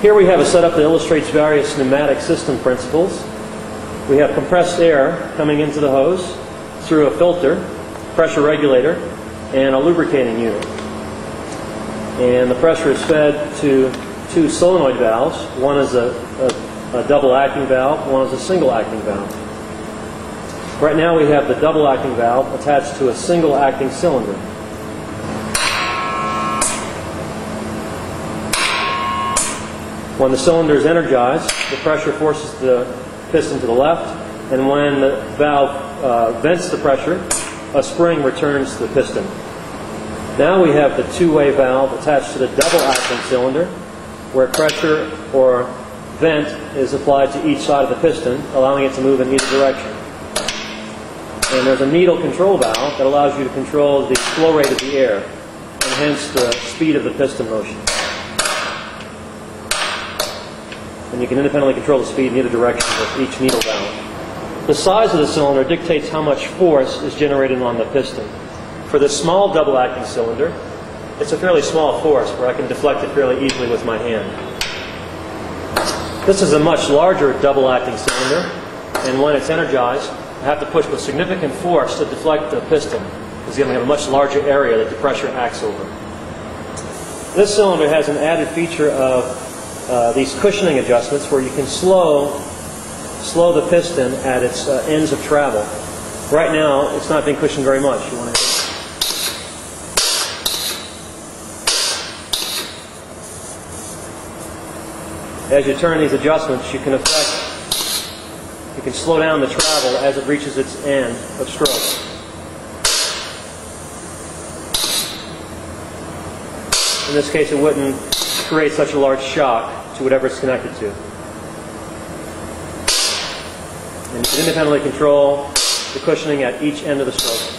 Here we have a setup that illustrates various pneumatic system principles. We have compressed air coming into the hose through a filter, pressure regulator, and a lubricating unit. And the pressure is fed to two solenoid valves. One is a double acting valve, one is a single acting valve. Right now we have the double acting valve attached to a single acting cylinder. When the cylinder is energized, the pressure forces the piston to the left, and when the valve vents the pressure, a spring returns the piston. Now we have the two-way valve attached to the double-acting cylinder, where pressure or vent is applied to each side of the piston, allowing it to move in either direction. And there's a needle control valve that allows you to control the flow rate of the air, and hence the speed of the piston motion. And you can independently control the speed in either direction with each needle valve. The size of the cylinder dictates how much force is generated on the piston. For the small double-acting cylinder, it's a fairly small force where I can deflect it fairly easily with my hand. This is a much larger double-acting cylinder, and when it's energized, I have to push with significant force to deflect the piston, because we have a much larger area that the pressure acts over. This cylinder has an added feature of these cushioning adjustments where you can slow the piston at its ends of travel. Right now, it's not being cushioned very much. You want to As you turn these adjustments, you can slow down the travel as it reaches its end of stroke. In this case, it wouldn't create such a large shock to whatever it's connected to. And you can independently control the cushioning at each end of the stroke.